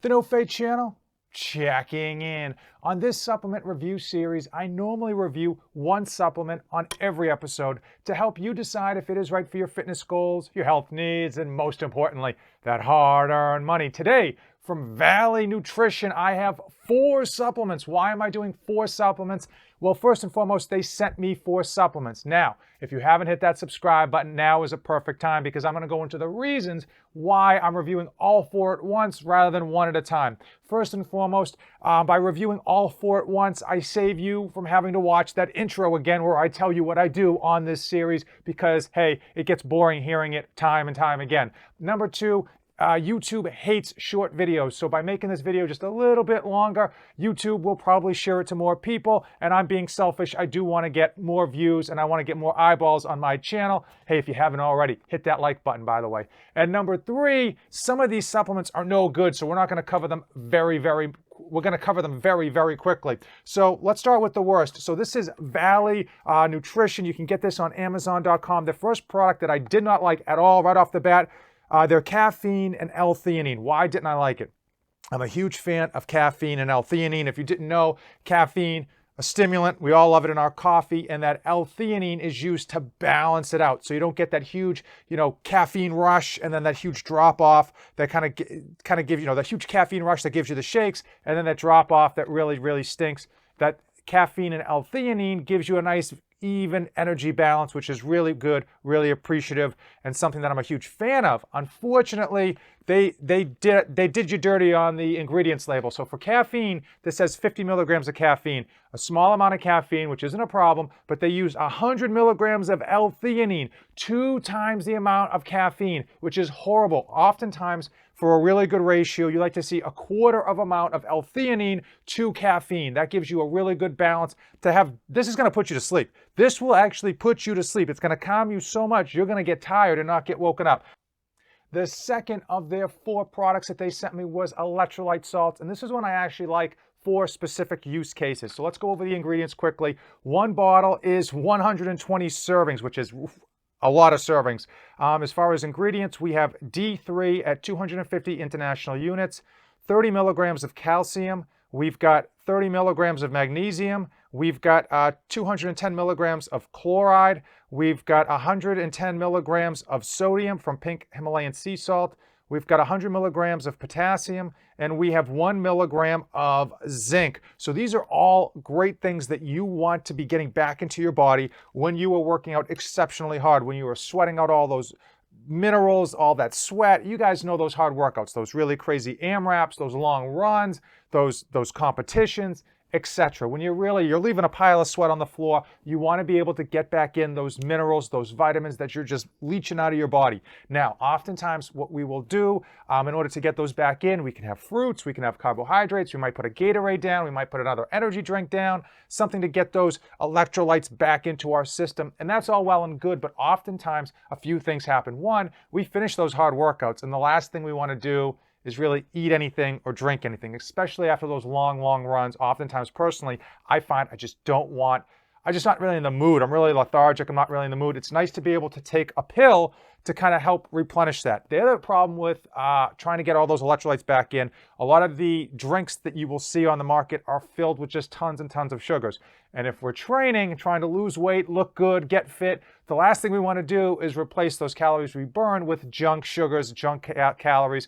The No Fate channel, checking in. On this supplement review series, I normally review one supplement on every episode to help you decide if it is right for your fitness goals, your health needs, and most importantly, that hard-earned money. Today, from Vali Nutrition, I have 4 supplements. Why am I doing 4 supplements? Well, first and foremost, they sent me 4 supplements. Now, if you haven't hit that subscribe button, now is a perfect time because I'm going to go into the reasons why I'm reviewing all 4 at once rather than one at a time. First and foremost, by reviewing all 4 at once, I save you from having to watch that intro again where I tell you what I do on this series because, hey, it gets boring hearing it time and time again. Number 2, YouTube hates short videos, so by making this video just a little bit longer, YouTube will probably share it to more people, and I'm being selfish. I do want to get more views, and I want to get more eyeballs on my channel. Hey, if you haven't already, hit that like button, by the way. And number 3, some of these supplements are no good, so we're not going to cover them very quickly. So let's start with the worst. So this is Vali Nutrition. You can get this on Amazon.com. The first product that I did not like at all right off the bat, their caffeine and L-Theanine. Why didn't I like it? I'm a huge fan of caffeine and L-Theanine. If you didn't know, caffeine, a stimulant, we all love it in our coffee, and that L-Theanine is used to balance it out. So you don't get that huge, caffeine rush and then that huge drop off that kind of gives, that huge caffeine rush that gives you the shakes, and then that drop off that really stinks. That caffeine and L-Theanine gives you a nice even energy balance, which is really good, really appreciative, and something that I'm a huge fan of. Unfortunately, they did you dirty on the ingredients label. So for caffeine, this says 50 milligrams of caffeine, a small amount of caffeine, which isn't a problem, but they use 100 milligrams of L-Theanine, 2 times the amount of caffeine, which is horrible. Oftentimes, for a really good ratio, you like to see 1/4 of amount of L-Theanine to caffeine. That gives you a really good balance to have. This is going to put you to sleep. This will actually put you to sleep. It's going to calm you so much, you're going to get tired and not get woken up. The second of their 4 products that they sent me was Electrolyte Salt, and this is one I actually like for specific use cases. So let's go over the ingredients quickly. One bottle is 120 servings, which is a lot of servings. As far as ingredients, we have D3 at 250 international units, 30 milligrams of calcium, we've got 30 milligrams of magnesium, we've got 210 milligrams of chloride, we've got 110 milligrams of sodium from pink Himalayan sea salt, we've got 100 milligrams of potassium, and we have 1 milligram of zinc. So these are all great things that you want to be getting back into your body when you are working out exceptionally hard, when you are sweating out all those minerals, all that sweat. You guys know those hard workouts, those really crazy AMRAPs, those long runs, those competitions, etc. When you're leaving a pile of sweat on the floor, you want to be able to get back in those minerals, those vitamins that you're just leaching out of your body. Now, oftentimes what we will do in order to get those back in, we can have fruits, we can have carbohydrates, we might put a Gatorade down, we might put another energy drink down, something to get those electrolytes back into our system. And that's all well and good, but oftentimes a few things happen. One, we finish those hard workouts, and the last thing we want to do is really eat anything or drink anything, especially after those long runs. Oftentimes, personally, I find I'm just not really in the mood. I'm really lethargic. I'm not really in the mood. It's nice to be able to take a pill to kind of help replenish that. The other problem with trying to get all those electrolytes back in, a lot of the drinks that you will see on the market are filled with just tons and tons of sugars. And if we're training, trying to lose weight, look good, get fit, the last thing we want to do is replace those calories we burn with junk sugars, junk calories.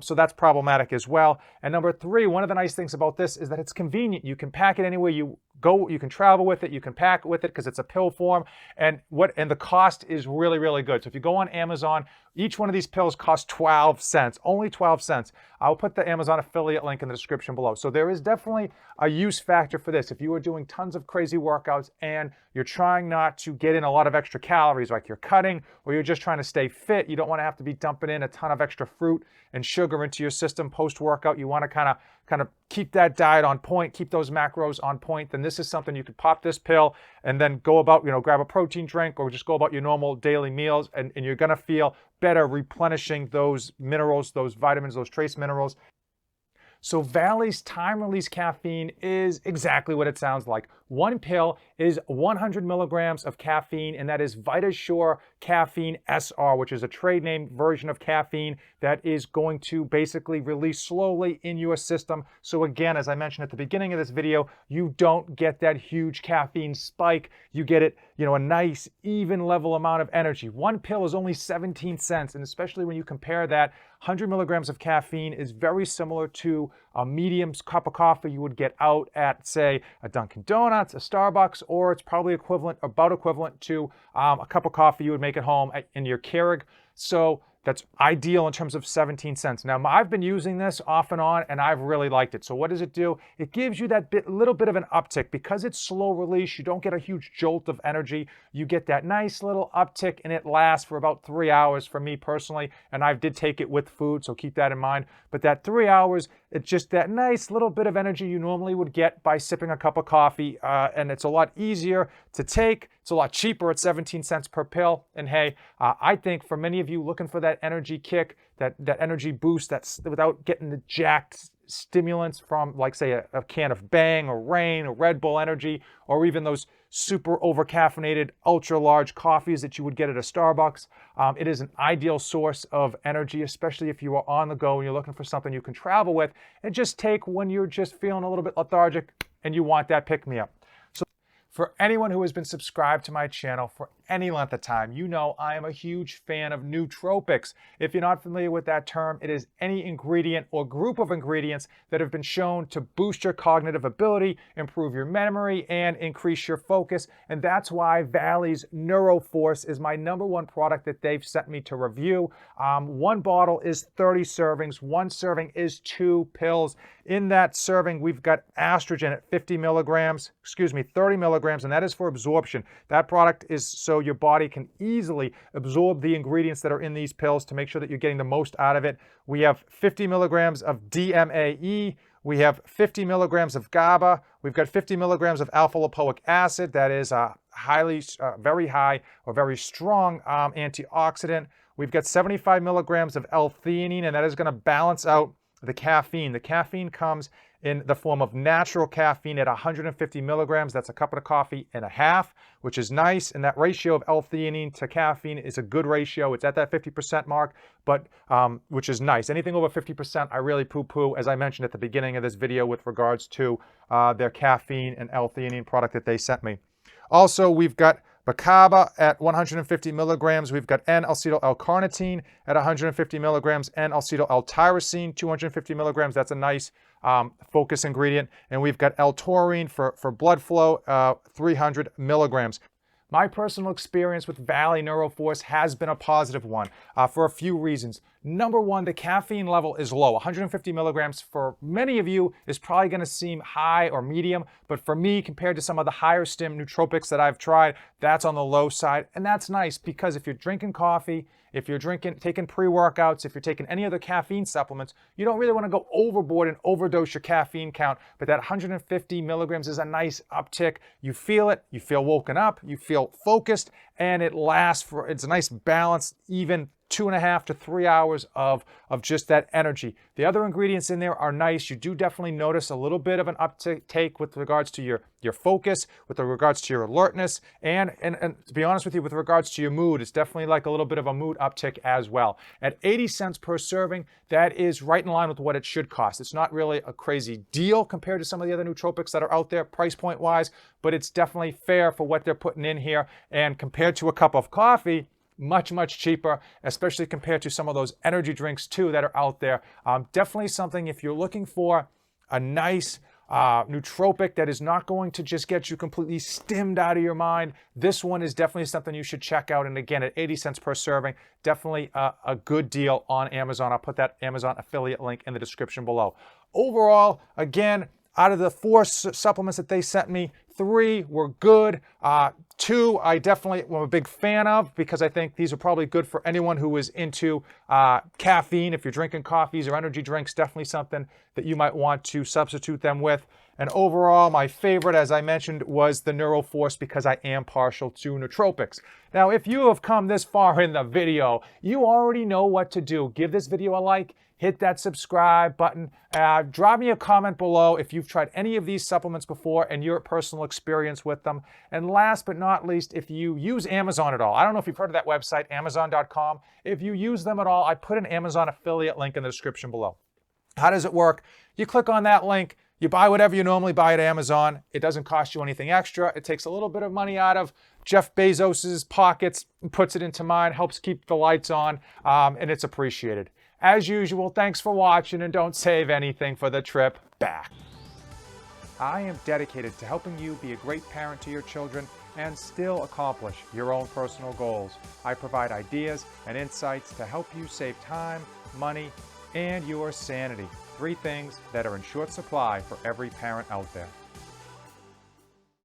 So that's problematic as well. And number 3, one of the nice things about this is that it's convenient. You can pack it anywhere you go. You can travel with it. You can pack with it because it's a pill form. And the cost is really good. So if you go on Amazon, each one of these pills costs 12 cents, only 12 cents. I'll put the Amazon affiliate link in the description below. So there is definitely a use factor for this. If you are doing tons of crazy workouts and you're trying not to get in a lot of extra calories, like you're cutting, or you're just trying to stay fit, you don't want to have to be dumping in a ton of extra fruit and sugar into your system post-workout. You want to kind of keep that diet on point, keep those macros on point, then this is something you could pop this pill and then go about, grab a protein drink or just go about your normal daily meals, and you're going to feel better replenishing those minerals, those vitamins, those trace minerals. So Vali's time-release caffeine is exactly what it sounds like. One pill is 100 milligrams of caffeine, and that is VitaSure Caffeine SR, which is a trade name version of caffeine that is going to basically release slowly in your system. So again, as I mentioned at the beginning of this video, you don't get that huge caffeine spike. You get it, a nice, even level amount of energy. One pill is only 17 cents, and especially when you compare that, 100 milligrams of caffeine is very similar to a medium cup of coffee you would get out at, say, a Dunkin' Donuts, a Starbucks, or it's probably about equivalent to a cup of coffee you would make at home in your Keurig. So that's ideal in terms of 17 cents. Now, I've been using this off and on, and I've really liked it. So what does it do? It gives you that little bit of an uptick. Because it's slow release, you don't get a huge jolt of energy. You get that nice little uptick, and it lasts for about 3 hours for me personally, and I did take it with food, so keep that in mind. But that 3 hours, it's just that nice little bit of energy you normally would get by sipping a cup of coffee, and it's a lot easier to take. It's a lot cheaper at 17 cents per pill. And hey, I think for many of you looking for that energy kick, that energy boost, that's without getting the jacked stimulants from, like, say, a can of Bang or Reign or Red Bull Energy, or even those super over-caffeinated, ultra-large coffees that you would get at a Starbucks. It is an ideal source of energy, especially if you are on the go and you're looking for something you can travel with and just take when you're just feeling a little bit lethargic and you want that pick-me-up. For anyone who has been subscribed to my channel for any length of time, you know I am a huge fan of nootropics. If you're not familiar with that term, it is any ingredient or group of ingredients that have been shown to boost your cognitive ability, improve your memory, and increase your focus. And that's why Vali's NeuroForce is my #1 product that they've sent me to review. One bottle is 30 servings. One serving is 2 pills. In that serving, we've got estrogen at 30 milligrams, and that is for absorption. That product is so your body can easily absorb the ingredients that are in these pills to make sure that you're getting the most out of it. We have 50 milligrams of DMAE. We have 50 milligrams of GABA. We've got 50 milligrams of alpha-lipoic acid. That is a very high or very strong antioxidant. We've got 75 milligrams of L-Theanine, and that is going to balance out the caffeine. The caffeine comes in the form of natural caffeine at 150 milligrams. That's a cup of coffee and a half, which is nice. And that ratio of L-theanine to caffeine is a good ratio. It's at that 50% mark, but which is nice. Anything over 50%, I really poo-poo, as I mentioned at the beginning of this video with regards to their caffeine and L-theanine product that they sent me. Also, we've got Bacaba at 150 milligrams. We've got N-acetyl L-carnitine at 150 milligrams, N-acetyl L-tyrosine, 250 milligrams. That's a nice focus ingredient. And we've got L-taurine for blood flow, 300 milligrams. My personal experience with Vali NeuroForce has been a positive one for a few reasons. Number one, the caffeine level is low. 150 milligrams for many of you is probably going to seem high or medium, but for me, compared to some of the higher stim nootropics that I've tried, that's on the low side. And that's nice because if you're drinking coffee, if you're taking pre-workouts, if you're taking any other caffeine supplements, you don't really want to go overboard and overdose your caffeine count. But that 150 milligrams is a nice uptick. You feel it, you feel woken up, you feel focused, and it lasts it's a nice balance, even 2.5 to 3 hours of just that energy. The other ingredients in there are nice. You do definitely notice a little bit of an uptake with regards to your focus, with regards to your alertness, and to be honest with you, with regards to your mood, it's definitely like a little bit of a mood uptick as well. At 80 cents per serving, that is right in line with what it should cost. It's not really a crazy deal compared to some of the other nootropics that are out there price point wise, but it's definitely fair for what they're putting in here. And compared to a cup of coffee, much, much cheaper, especially compared to some of those energy drinks too that are out there. Definitely something if you're looking for a nice nootropic that is not going to just get you completely stimmed out of your mind, this one is definitely something you should check out. And again, at 80 cents per serving, definitely a good deal on Amazon. I'll put that Amazon affiliate link in the description below. Overall, again, out of the 4 supplements that they sent me, 3 were good. 2 I definitely am a big fan of because I think these are probably good for anyone who is into caffeine. If you're drinking coffees or energy drinks, definitely something that you might want to substitute them with. And overall, my favorite, as I mentioned, was the Neuroforce because I am partial to nootropics. Now, if you have come this far in the video, you already know what to do. Give this video a like, hit that subscribe button, drop me a comment below if you've tried any of these supplements before and your personal experience with them. And last but not least, if you use Amazon at all, I don't know if you've heard of that website, Amazon.com. If you use them at all, I put an Amazon affiliate link in the description below. How does it work? You click on that link, you buy whatever you normally buy at Amazon. It doesn't cost you anything extra. It takes a little bit of money out of Jeff Bezos's pockets and puts it into mine, helps keep the lights on, and it's appreciated. As usual, thanks for watching, and don't save anything for the trip back. I am dedicated to helping you be a great parent to your children and still accomplish your own personal goals. I provide ideas and insights to help you save time, money, and your sanity. 3 things that are in short supply for every parent out there.